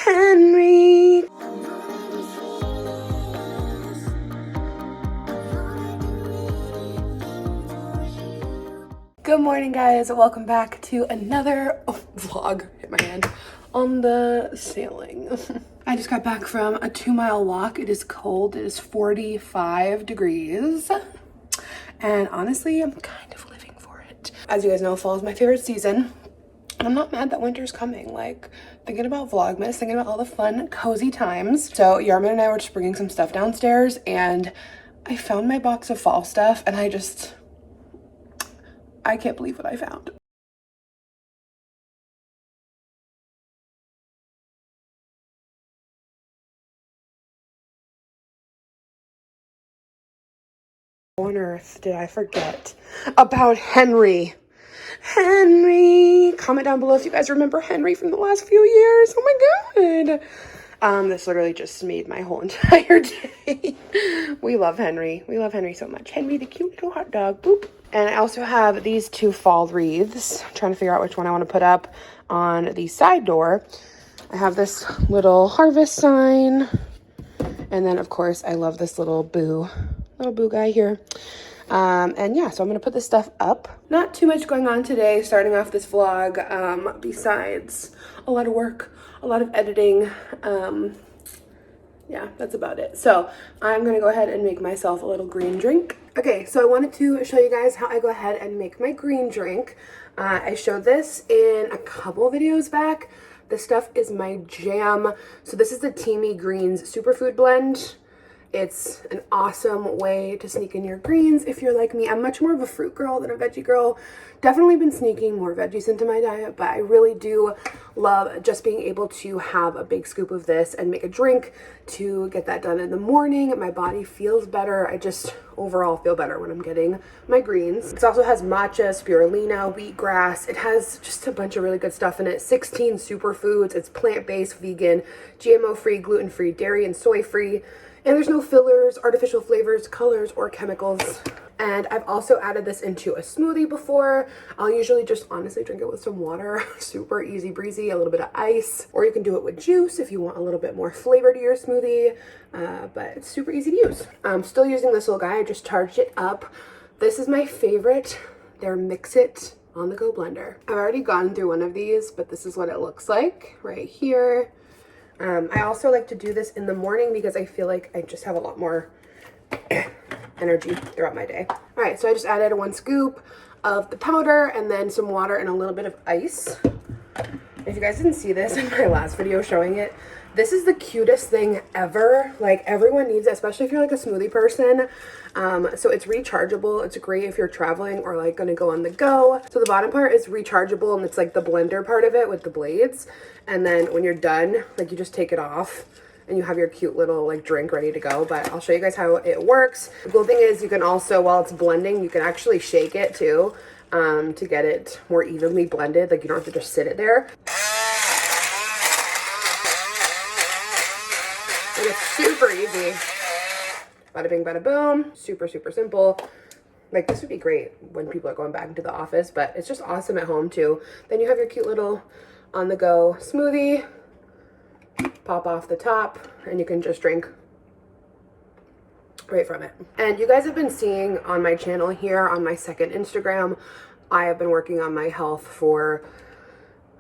Henry. Good morning, guys. Welcome back to another vlog. Hit my hand on the ceiling. I just got back from a 2-mile walk. It is cold. It is 45 degrees. And honestly, I'm kind of living for it. As you guys know, fall is my favorite season. And I'm not mad that winter's coming. Like, thinking about Vlogmas, thinking about all the fun, cozy times. So Yarman and I were just bringing some stuff downstairs, and I found my box of fall stuff, and I can't believe what I found. What on earth did I forget about Henry? Henry! Comment down below if you guys remember Henry from the last few years. Oh my god! This literally just made my whole entire day. We love Henry. We love Henry so much. Henry, the cute little hot dog. Boop. And I also have these 2 fall wreaths. I'm trying to figure out which one I want to put up on the side door. I have this little harvest sign. And then, of course, I love this little boo guy here. And yeah, so I'm gonna put this stuff up. Not too much going on today, starting off this vlog, besides a lot of work, a lot of editing. Yeah, that's about it. So I'm gonna go ahead and make myself a little green drink. Okay, so I wanted to show you guys how I go ahead and make my green drink. I showed this in a couple videos back. This stuff is my jam. So this is the Teami Greens Superfood blend. It's an awesome way to sneak in your greens if you're like me. I'm much more of a fruit girl than a veggie girl. Definitely been sneaking more veggies into my diet, but I really do love just being able to have a big scoop of this and make a drink to get that done in the morning. My body feels better. I just overall feel better when I'm getting my greens. It also has matcha, spirulina, wheatgrass. It has just a bunch of really good stuff in it. 16 superfoods. It's plant-based, vegan, GMO-free, gluten-free, dairy and soy-free. And there's no fillers, artificial flavors, colors, or chemicals. And I've also added this into a smoothie before. I'll usually just honestly drink it with some water. Super easy breezy, a little bit of ice. Or you can do it with juice if you want a little bit more flavor to your smoothie. But it's super easy to use. I'm still using this little guy. I just charged it up. This is my favorite. Their MIXit on-the-go blender. I've already gone through one of these, but this is what it looks like right here. I also like to do this in the morning because I feel like I just have a lot more energy throughout my day. All right, so I just added 1 scoop of the powder and then some water and a little bit of ice. If you guys didn't see this in my last video showing it, this is the cutest thing ever. Like, everyone needs it, especially if you're like a smoothie person. So it's rechargeable. It's great if you're traveling or like gonna go on the go. So the bottom part is rechargeable, and it's like the blender part of it with the blades. And then when you're done, like, you just take it off and you have your cute little like drink ready to go. But I'll show you guys how it works. The cool thing is you can also, while it's blending, you can actually shake it too, to get it more evenly blended. Like, you don't have to just sit it there. And it's super easy. Bada bing, bada boom. Super, super simple. Like, this would be great when people are going back into the office, but it's just awesome at home too. Then you have your cute little on-the-go smoothie. Pop off the top, and you can just drink right from it. And you guys have been seeing on my channel here on my second Instagram, I have been working on my health for,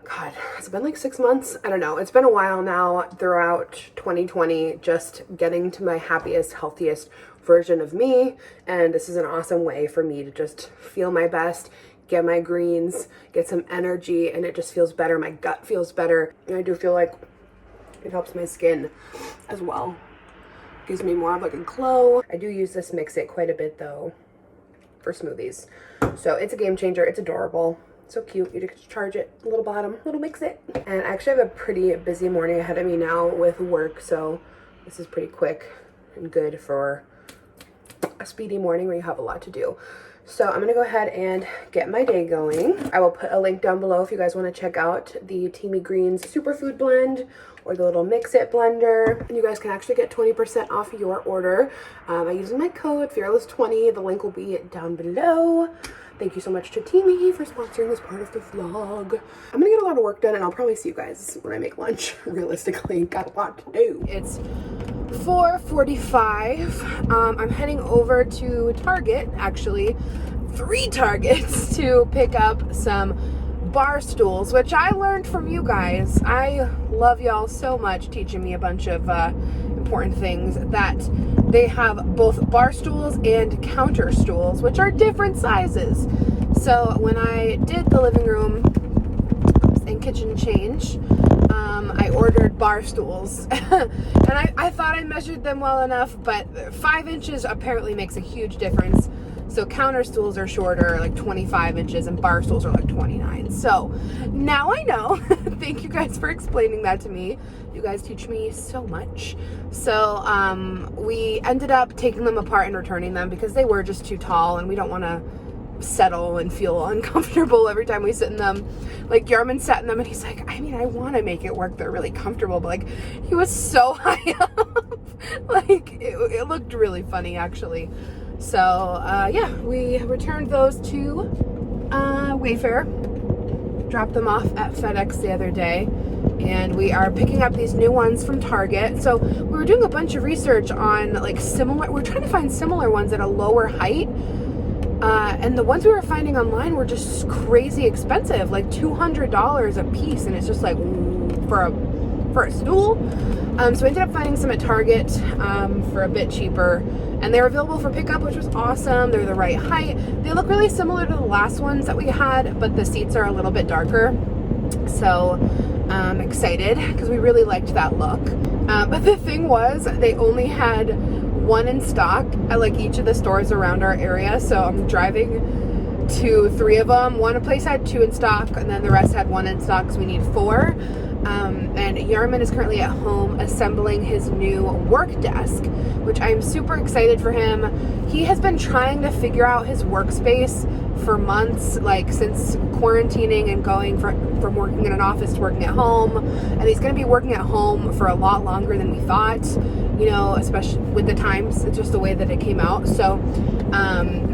God, it's been like 6 months. I don't know. It's been a while now throughout 2020, just getting to my happiest, healthiest version of me. And this is an awesome way for me to just feel my best, get my greens, get some energy, and it just feels better. My gut feels better. And I do feel like it helps my skin as well. Gives me more of like a glow. I do use this MIXit quite a bit though for smoothies. So it's a game changer. It's adorable. So cute. You just charge it, little bottom, little MIXit. And I actually have a pretty busy morning ahead of me now with work, so this is pretty quick and good for a speedy morning where you have a lot to do. So I'm gonna go ahead and get my day going. I will put a link down below if you guys want to check out the Teami Greens Superfood blend or the little MIXit blender. And you guys can actually get 20% off your order by using my code Fearless20. The link will be down below. Thank you so much to Teami for sponsoring this part of the vlog. I'm gonna get a lot of work done and I'll probably see you guys when I make lunch. Realistically, got a lot to do. It's 4:45. I'm heading over to Target, actually 3 Targets, to pick up some bar stools, which I learned from you guys. I love y'all so much teaching me a bunch of important things, that they have both bar stools and counter stools, which are different sizes. So when I did the living room and kitchen change, I ordered bar stools and I thought I measured them well enough, but 5 inches apparently makes a huge difference. So counter stools are shorter, like 25 inches, and bar stools are like 29. So now I know. Thank you guys for explaining that to me. You guys teach me so much. So we ended up taking them apart and returning them because they were just too tall and we don't want to settle and feel uncomfortable every time we sit in them. Like Yarman sat in them and he's like, I mean, I want to make it work, they're really comfortable, but like he was so high up. Like it looked really funny actually. So yeah, we returned those to Wayfair, dropped them off at FedEx the other day, and we are picking up these new ones from Target. So we were doing a bunch of research on like similar, we're trying to find similar ones at a lower height. And the ones we were finding online were just crazy expensive, like $200 a piece, and it's just like for a stool. So we ended up finding some at Target for a bit cheaper, and they were available for pickup, which was awesome. They're the right height. They look really similar to the last ones that we had, but the seats are a little bit darker. So I'm excited because we really liked that look. But the thing was, they only had one in stock at like each of the stores around our area. So I'm driving to 3 of them. One place had 2 in stock, and then the rest had 1 in stock, so we need 4. And Yarman is currently at home assembling his new work desk, which I'm super excited for him. He has been trying to figure out his workspace for months, like since quarantining and going from working in an office to working at home. And he's going to be working at home for a lot longer than we thought, you know, especially with the times. It's just the way that it came out. So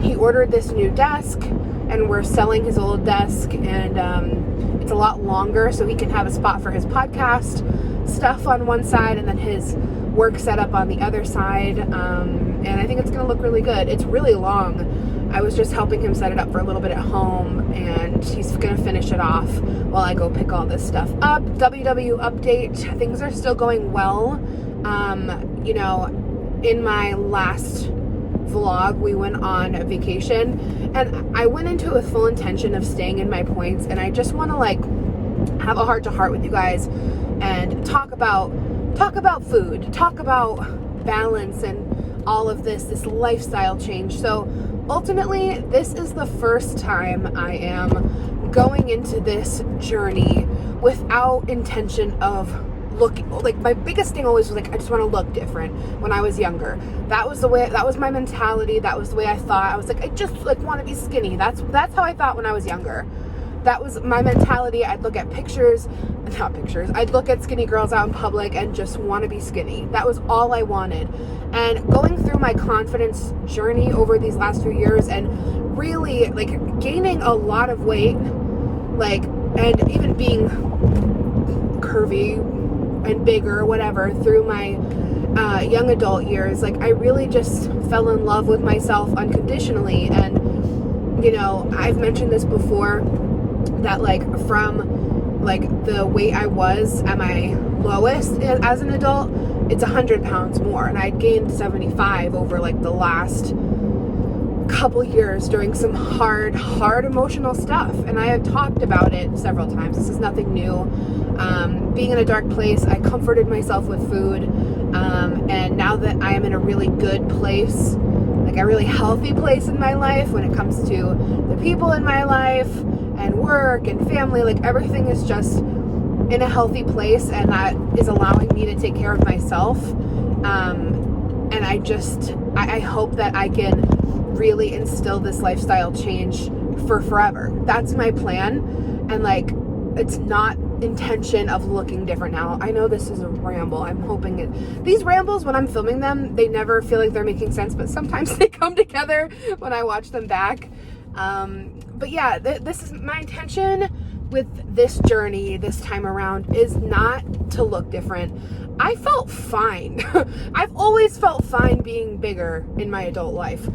he ordered this new desk, and we're selling his old desk, and it's a lot longer, so he can have a spot for his podcast stuff on one side and then his work setup on the other side. And I think it's going to look really good. It's really long. I was just helping him set it up for a little bit at home, and he's going to finish it off while I go pick all this stuff up. WW update. Things are still going well. You know, in my last vlog, we went on a vacation, and I went into it with full intention of staying in my points, and I just want to like have a heart to heart with you guys and talk about food, talk about balance and all of this lifestyle change. So ultimately, this is the first time I am going into this journey without intention of looking, like my biggest thing always was like, I just want to look different. When I was younger, that was my mentality. That was the way I thought. I was like, I just like want to be skinny. That's how I thought when I was younger. That was my mentality. I'd look at I'd look at skinny girls out in public and just want to be skinny. That was all I wanted. And going through my confidence journey over these last few years and really like gaining a lot of weight, like, and even being curvy and bigger, whatever, through my young adult years, like I really just fell in love with myself unconditionally. And you know, I've mentioned this before, that like from like the weight I was at my lowest as an adult, it's 100 pounds more, and I'd gained 75 over like the last couple years during some hard emotional stuff. And I have talked about it several times. This is nothing new. Being in a dark place, I comforted myself with food, and now that I am in a really good place, like a really healthy place in my life when it comes to the people in my life and work and family, like everything is just in a healthy place, and that is allowing me to take care of myself. And I hope that I can really instill this lifestyle change for forever. That's my plan. And like, it's not intention of looking different now. I know this is a ramble. I'm hoping these rambles, when I'm filming them, they never feel like they're making sense, but sometimes they come together when I watch them back. But yeah, this is my intention with this journey this time around, is not to look different. I felt fine. I've always felt fine being bigger in my adult life.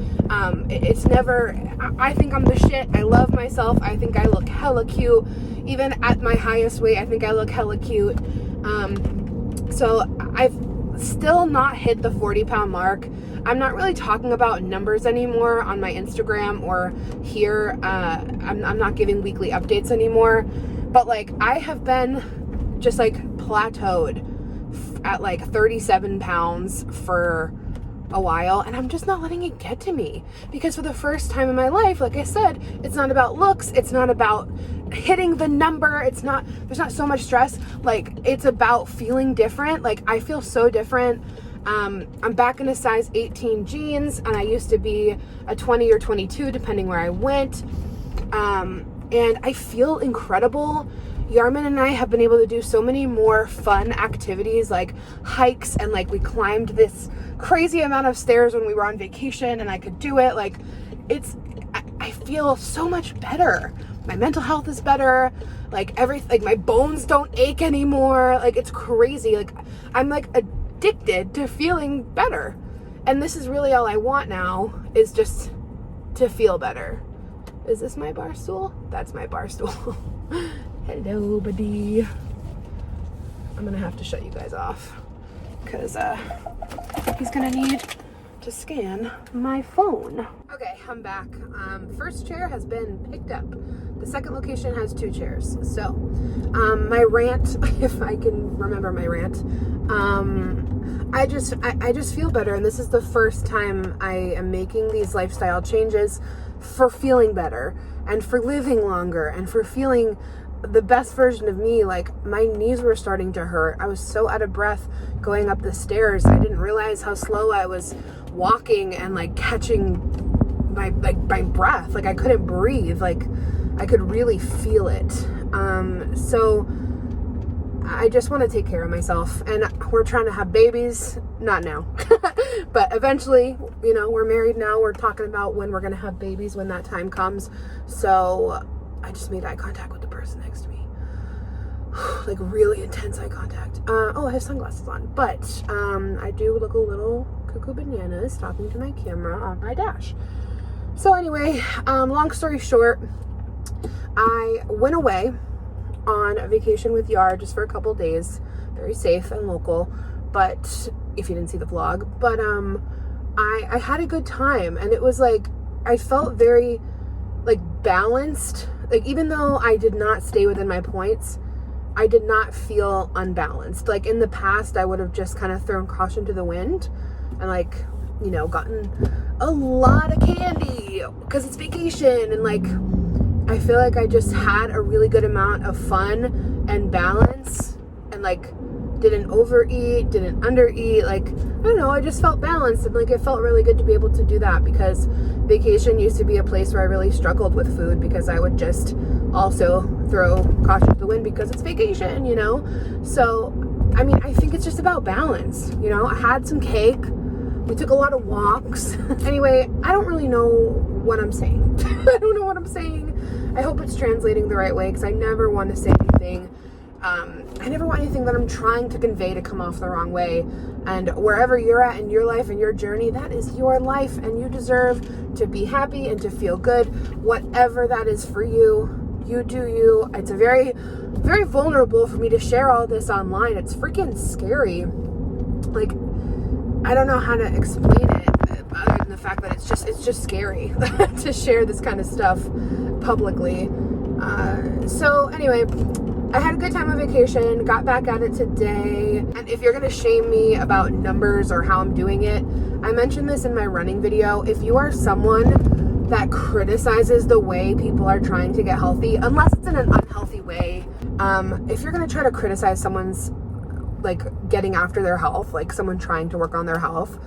It's never, I think I'm the shit. I love myself. I think I look hella cute. Even at my highest weight, I think I look hella cute. So I've still not hit the 40-pound mark. I'm not really talking about numbers anymore on my Instagram or here. I'm not giving weekly updates anymore. But like, I have been just like plateaued at like 37 pounds for a while, and I'm just not letting it get to me, because for the first time in my life, like I said, it's not about looks, it's not about hitting the number, there's not so much stress, like it's about feeling different. Like I feel so different. I'm back in a size 18 jeans, and I used to be a 20 or 22 depending where I went, and I feel incredible. Yarman and I have been able to do so many more fun activities, like hikes, and like we climbed this crazy amount of stairs when we were on vacation, and I could do it. Like I feel so much better. My mental health is better. Like my bones don't ache anymore. Like it's crazy. Like I'm like addicted to feeling better. And this is really all I want now, is just to feel better. Is this my bar stool? That's my bar stool. Hello, buddy. I'm gonna have to shut you guys off because he's gonna need to scan my phone. Okay, I'm back. First chair has been picked up. The second location has 2 chairs. So, my rant, if I can remember my rant, I just feel better, and this is the first time I am making these lifestyle changes for feeling better and for living longer and for feeling the best version of me. Like my knees were starting to hurt. I was so out of breath going up the stairs. I didn't realize how slow I was walking and like catching my breath. Like I couldn't breathe. Like I could really feel it. So I just want to take care of myself, and we're trying to have babies, not now, but eventually, you know, we're married now. We're talking about when we're going to have babies when that time comes. So I just made eye contact with the person next to me. Like really intense eye contact. Oh, I have sunglasses on, but I do look a little cuckoo bananas talking to my camera on my dash. So anyway, long story short, I went away on a vacation with Yar just for a couple days, very safe and local, but if you didn't see the vlog, but I had a good time, and it was like I felt very like balanced. Like even though I did not stay within my points, I did not feel unbalanced. Like in the past, I would have just kind of thrown caution to the wind and like, you know, gotten a lot of candy because it's vacation, and like I feel like I just had a really good amount of fun and balance, and like didn't overeat, didn't undereat. Like I don't know, I just felt balanced, and like it felt really good to be able to do that, because vacation used to be a place where I really struggled with food, because I would just also throw caution to the wind because it's vacation, you know. So I mean, I think it's just about balance, you know. I had some cake, we took a lot of walks. Anyway, I don't really know what I'm saying. I don't know what I'm saying. I hope it's translating the right way, because I never want to say anything. I never want anything that I'm trying to convey to come off the wrong way. And wherever you're at in your life and your journey, that is your life, and you deserve to be happy and to feel good. Whatever that is for you, you do you. It's a very, very vulnerable for me to share all this online. It's freaking scary. Like, I don't know how to explain it other than the fact that it's just scary to share this kind of stuff publicly. So anyway, I had a good time on vacation, got back at it today. And if you're gonna shame me about numbers or how I'm doing it, I mentioned this in my running video. If you are someone that criticizes the way people are trying to get healthy, unless it's in an unhealthy way, if you're gonna try to criticize someone's like getting after their health, like someone trying to work on their health,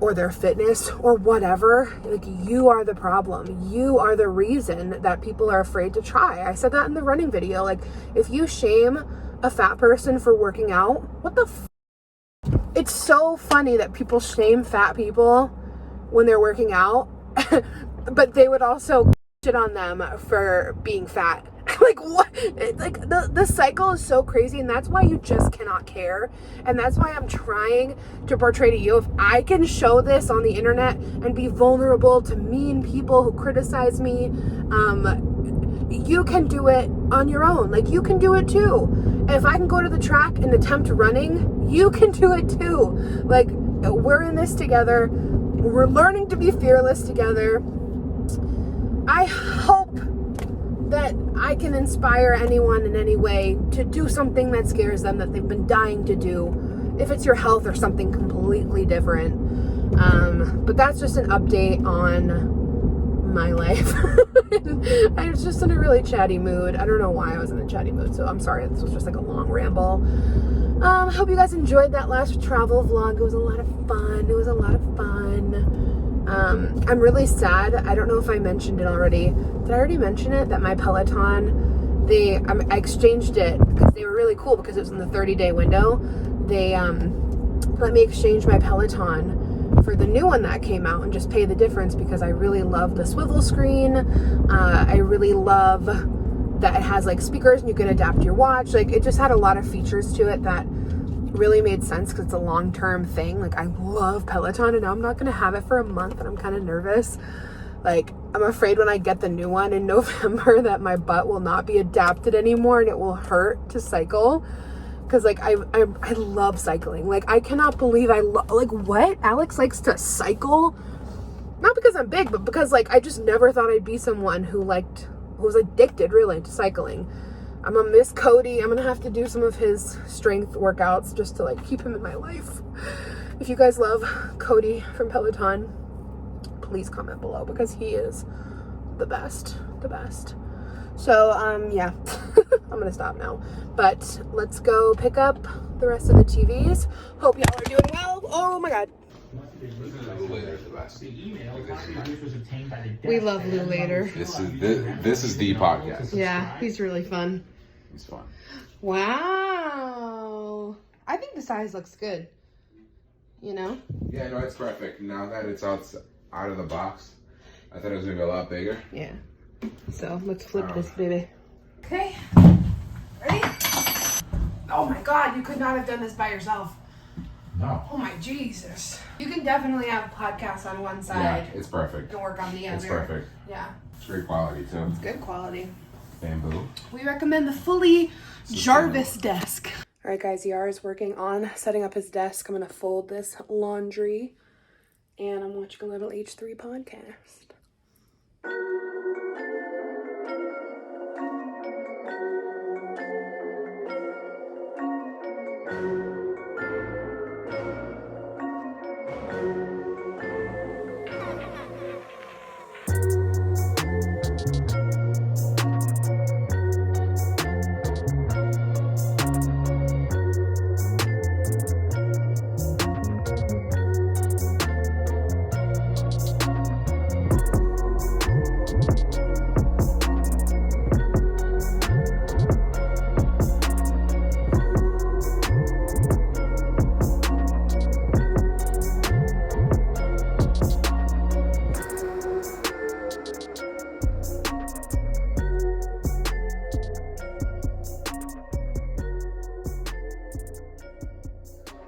or their fitness or whatever, like you are the problem. You are the reason that people are afraid to try. I said that in the running video. Like, if you shame a fat person for working out, what the it's so funny that people shame fat people when they're working out, but they would also shit on them for being fat. Like, what? Like, the cycle is so crazy, and that's why you just cannot care. And that's why I'm trying to portray to you, if I can show this on the internet and be vulnerable to mean people who criticize me, you can do it on your own. Like, you can do it too. And if I can go to the track and attempt running, you can do it too. Like, we're in this together. We're learning to be fearless together. I hope that I can inspire anyone in any way to do something that scares them, that they've been dying to do, if it's your health or something completely different. But that's just an update on my life. I was just in a really chatty mood. I don't know why I was in a chatty mood, so I'm sorry. This was just like a long ramble. Hope you guys enjoyed that last travel vlog. It was a lot of fun. I'm really sad. I don't know if I mentioned it already. Did I already mention it? That my Peloton, I exchanged it because they were really cool because it was in the 30-day window. They let me exchange my Peloton for the new one that came out and just pay the difference because I really love the swivel screen. I really love that it has like speakers and you can adapt your watch. Like, it just had a lot of features to it that really made sense because it's a long-term thing. Like, I love Peloton and now I'm not going to have it for a month and I'm kind of nervous. Like, I'm afraid when I get the new one in November that my butt will not be adapted anymore and it will hurt to cycle. Because, like, I love cycling. Like, I cannot believe like, what? Alex likes to cycle? Not because I'm big, but because, like, I just never thought I'd be someone who was addicted, really, to cycling. I'm gonna miss Cody. I'm gonna have to do some of his strength workouts just to, like, keep him in my life. If you guys love Cody from Peloton, please comment below because he is the best. So, yeah, I'm gonna stop now. But let's go pick up the rest of the TVs. Hope y'all are doing well. Oh my God. We love Lou Later. This is the podcast. Yeah, he's really fun. He's fun. Wow. I think the size looks good. You know? Yeah, no, it's perfect. Now that it's out of the box, I thought it was gonna be a lot bigger. Yeah. So let's flip this baby. Okay. Ready? Oh my God, you could not have done this by yourself. No. Oh my Jesus. You can definitely have podcasts on one side. Yeah, it's perfect. And work on the other. It's perfect. Yeah. It's great quality too. It's good quality. Bamboo. We recommend the fully Jarvis desk. All right, guys, Yara is working on setting up his desk. I'm going to fold this laundry and I'm watching a little H3 podcast.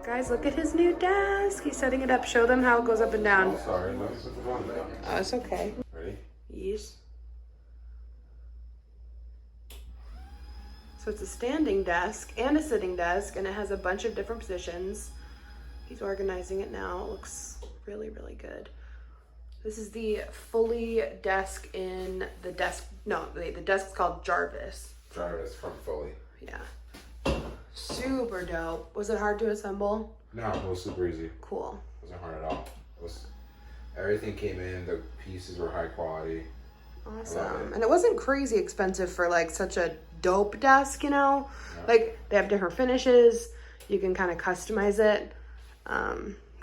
Guys, look at his new desk. He's setting it up. Show them how it goes up and down. Oh, sorry. Let's put the phone down. Oh, it's okay. Ready? Yes. So it's a standing desk and a sitting desk, and it has a bunch of different positions. He's organizing it now. It looks really, really good. This is the fully desk in the desk. No, the desk is called Jarvis. Jarvis from Foley. Yeah. Super dope. Was it hard to assemble? No, it was super easy. Cool. It wasn't hard at all. Everything came in. The pieces were high quality. Awesome. And it wasn't crazy expensive for like such a dope desk, you know? Yeah. Like they have different finishes. You can kind of customize it.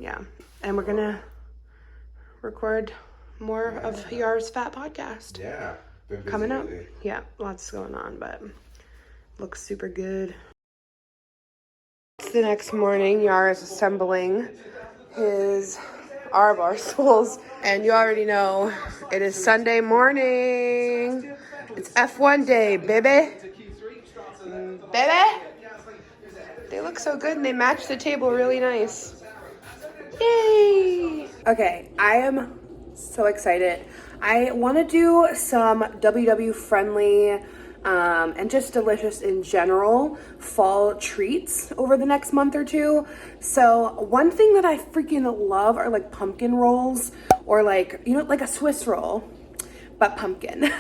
Yeah. And we're gonna record more of Yar's Fat podcast. Yeah. Been busy Coming up. lately. Yeah, lots going on, but looks super good. It's the next morning. Yar is assembling his R-bar stools, and you already know it is Sunday morning. It's F1 day, baby. Baby. They look so good and they match the table really nice. Yay! Okay, I am so excited. I want to do some WW friendly and just delicious in general fall treats over the next month or two. So one thing that I freaking love are like pumpkin rolls, or like, you know, like a Swiss roll, but pumpkin.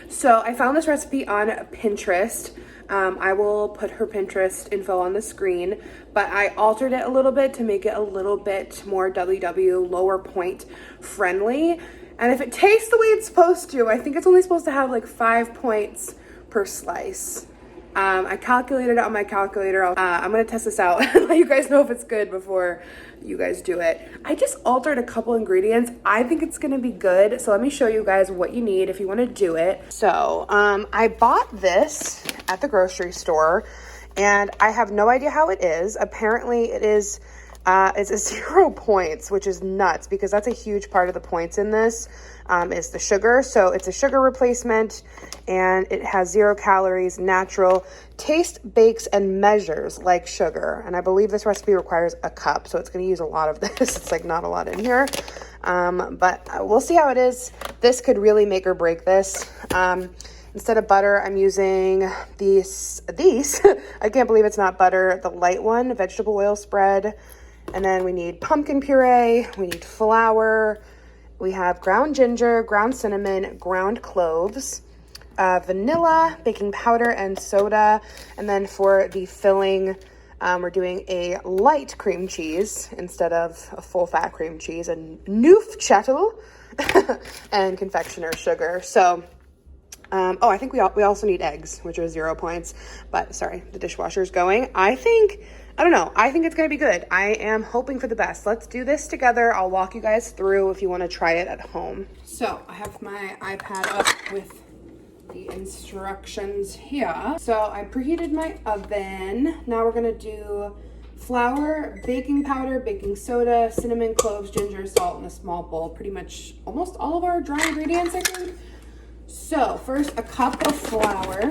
So I found this recipe on Pinterest. I will put her Pinterest info on the screen, but I altered it a little bit to make it a little bit more WW lower point friendly. And if it tastes the way it's supposed to, I think it's only supposed to have like 5 points per slice. I calculated it on my calculator. I'm gonna test this out and let you guys know if it's good before you guys do it. I just altered a couple ingredients. I think it's gonna be good. So let me show you guys what you need if you wanna do it. So I bought this at the grocery store and I have no idea how it is. Apparently it is, it's a 0 points, which is nuts because that's a huge part of the points in this. Is the sugar. So it's a sugar replacement and it has 0 calories, natural, taste, bakes, and measures like sugar. And I believe this recipe requires a cup, so it's going to use a lot of this. It's like not a lot in here, but we'll see how it is. This could really make or break this. Instead of butter, I'm using these. I can't believe it's not butter. The light one, vegetable oil spread. And then we need pumpkin puree. We need flour. We have ground ginger, ground cinnamon, ground cloves, vanilla, baking powder, and soda. And then for the filling, we're doing a light cream cheese instead of a full fat cream cheese, and Neufchâtel and confectioner sugar. So, oh, I think we also need eggs, which are 0 points. But sorry, the dishwasher's going. I don't know. I think it's going to be good. I am hoping for the best. Let's do this together. I'll walk you guys through if you want to try it at home. So I have my iPad up with the instructions here. So I preheated my oven. Now we're going to do flour, baking powder, baking soda, cinnamon, cloves, ginger, salt in a small bowl. Pretty much almost all of our dry ingredients, I think. So first, a cup of flour.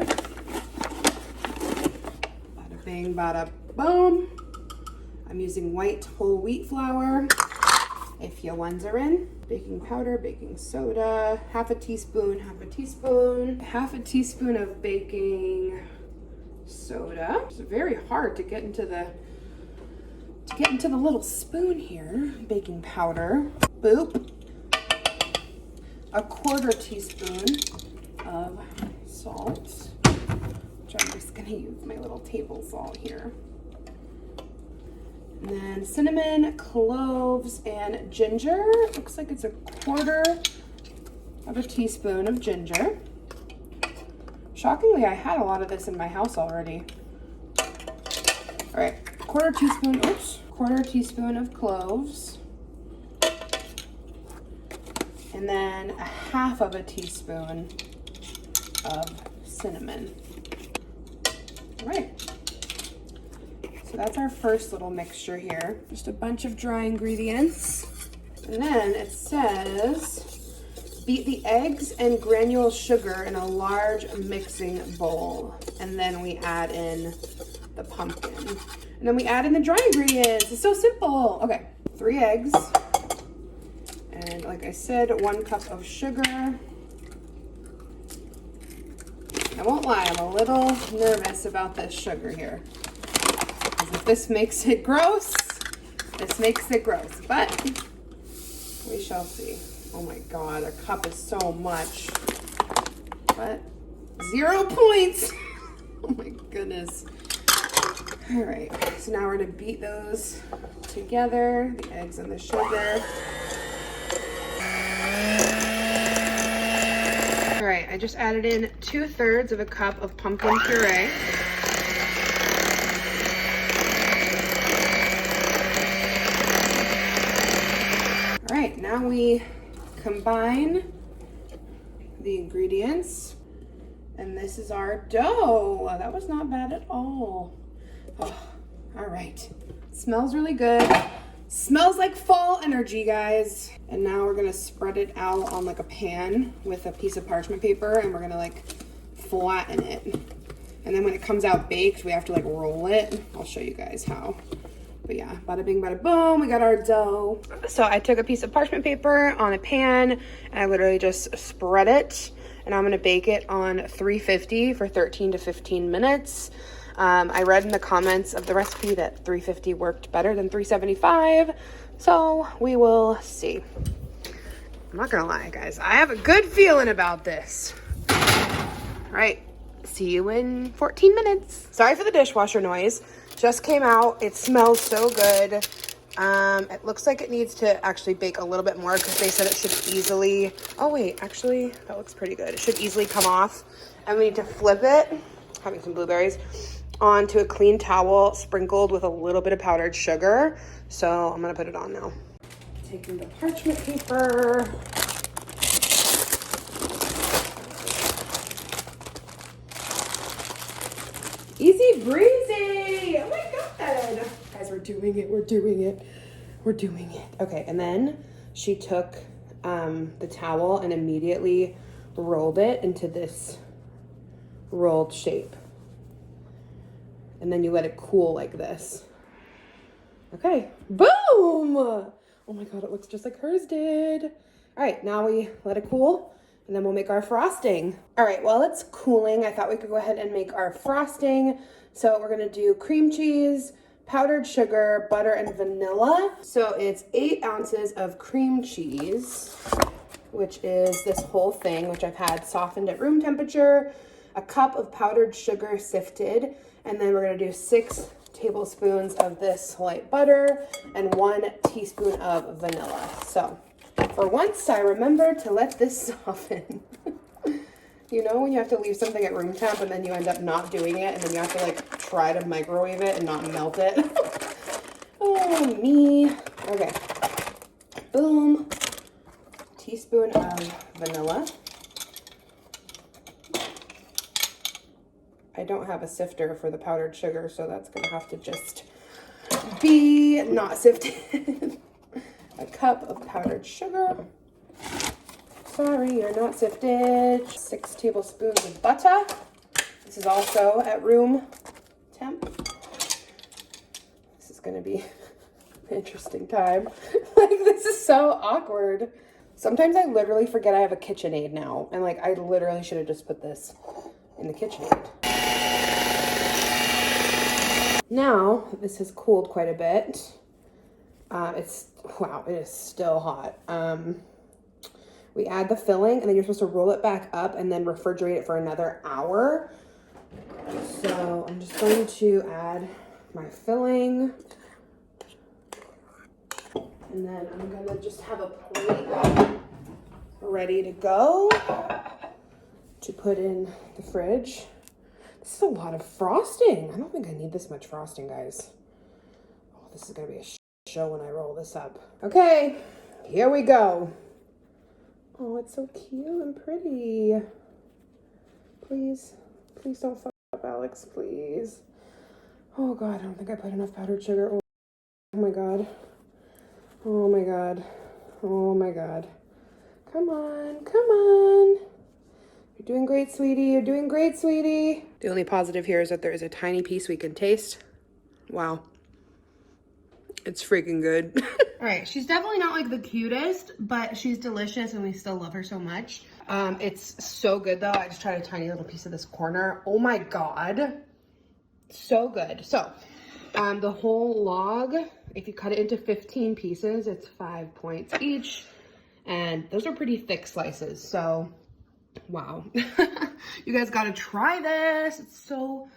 Bada bing, bada boom. I'm using white whole wheat flour. If your ones are in. Baking powder, baking soda, half a teaspoon, half a teaspoon of baking soda. It's very hard to get into the little spoon here. Baking powder, boop. A 1/4 teaspoon of salt, which I'm just gonna use my little table salt here. And then cinnamon, cloves, and ginger. Looks like it's a 1/4 teaspoon of ginger. Shockingly, I had a lot of this in my house already. All right, 1/4 teaspoon of cloves. And then a 1/2 teaspoon of cinnamon. All right. So that's our first little mixture here. Just a bunch of dry ingredients. And then it says, beat the eggs and granule sugar in a large mixing bowl. And then we add in the pumpkin. And then we add in the dry ingredients. It's so simple. Okay, 3 eggs. And like I said, 1 cup of sugar. I won't lie, I'm a little nervous about this sugar here. If this makes it gross, this makes it gross, but we shall see. Oh my God, a cup is so much, but 0 points. Oh my goodness. All right, so now we're gonna beat those together, the eggs and the sugar. All right, I just added in 2/3 of a cup of pumpkin puree. All right, now we combine the ingredients. And this is our dough. That was not bad at all. Oh, all right. Smells really good. Smells like fall energy, guys. And now we're gonna spread it out on like a pan with a piece of parchment paper, and we're gonna like flatten it. And then when it comes out baked, we have to like roll it. I'll show you guys how. But yeah, bada bing, bada boom, we got our dough. So I took a piece of parchment paper on a pan, and I literally just spread it. And I'm gonna bake it on 350 for 13 to 15 minutes. I read in the comments of the recipe that 350 worked better than 375. So we will see. I'm not gonna lie, guys. I have a good feeling about this. All right, see you in 14 minutes. Sorry for the dishwasher noise. Just came out. It smells so good. It looks like it needs to actually bake a little bit more because they said it should easily, oh wait, actually, that looks pretty good. It should easily come off. And we need to flip it, having some blueberries, onto a clean towel sprinkled with a little bit of powdered sugar. So I'm gonna put it on now. Taking the parchment paper. Easy breezy, oh my God. Guys, we're doing it, we're doing it, we're doing it. Okay, and then she took the towel and immediately rolled it into this rolled shape. And then you let it cool like this. Okay, boom! Oh my God, it looks just like hers did. All right, now we let it cool and then we'll make our frosting. All right, while it's cooling, I thought we could go ahead and make our frosting. So we're gonna do cream cheese, powdered sugar, butter, and vanilla. So it's 8 ounces of cream cheese, which is this whole thing, which I've had softened at room temperature, a cup of powdered sugar sifted, and then we're gonna do 6 tablespoons of this light butter and 1 teaspoon of vanilla. So for once, I remembered to let this soften. You know when you have to leave something at room temp and then you end up not doing it and then you have to like try to microwave it and not melt it? Oh, me. Okay. Boom. Teaspoon of vanilla. I don't have a sifter for the powdered sugar, so that's gonna have to just be not sifted. A cup of powdered sugar. Sorry, you're not sifted. 6 tablespoons of butter. This is also at room temp. This is gonna be an interesting time. Like, this is so awkward. Sometimes I literally forget I have a KitchenAid now, and like I literally should have just put this in the KitchenAid. Now, this has cooled quite a bit. Wow, it is still hot. We add the filling, and then you're supposed to roll it back up and then refrigerate it for another hour. So I'm just going to add my filling. And then I'm gonna just have a plate ready to go to put in the fridge. This is a lot of frosting. I don't think I need this much frosting, guys. Oh, this is gonna be a show when I roll this up. Okay, here we go. Oh, it's so cute and pretty. Please, please don't fuck up, Alex, please. Oh God, I don't think I put enough powdered sugar. Oh my God. Oh my God. Oh my God. Come on, come on. You're doing great, sweetie. You're doing great, sweetie. The only positive here is that there is a tiny piece we can taste. Wow. It's freaking good. All right, she's definitely not like the cutest, but she's delicious and we still love her so much. It's so good though. I just tried a tiny little piece of this corner. Oh my God. So good. So the whole log, if you cut it into 15 pieces, it's 5 points each. And those are pretty thick slices. So wow. You guys got to try this. It's so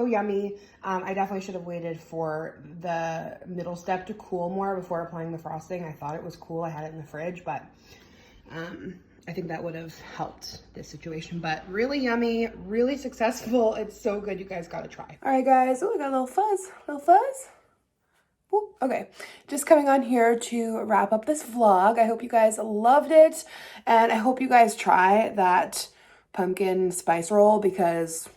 yummy. I definitely should have waited for the middle step to cool more before applying the frosting. I thought it was cool. I had it in the fridge, but I think that would have helped this situation. But really yummy, really successful. It's so good. You guys got to try. All right, guys. Oh, I got a little fuzz. Little fuzz. Whoop. Okay, just coming on here to wrap up this vlog. I hope you guys loved it, and I hope you guys try that pumpkin spice roll because,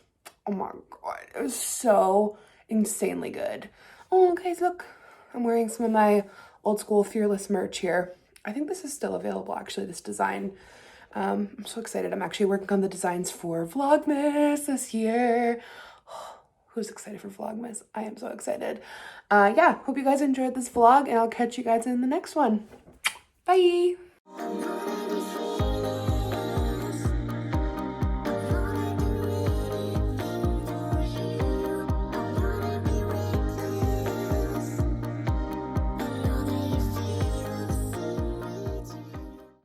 oh my god, it was so insanely good. Oh, guys, look, I'm wearing some of my old school Fearless merch here. I think this is still available, actually, this design. I'm so excited. I'm actually working on the designs for Vlogmas this year. Who's excited for Vlogmas? I am so excited. Yeah, hope you guys enjoyed this vlog, and I'll catch you guys in the next one. Bye!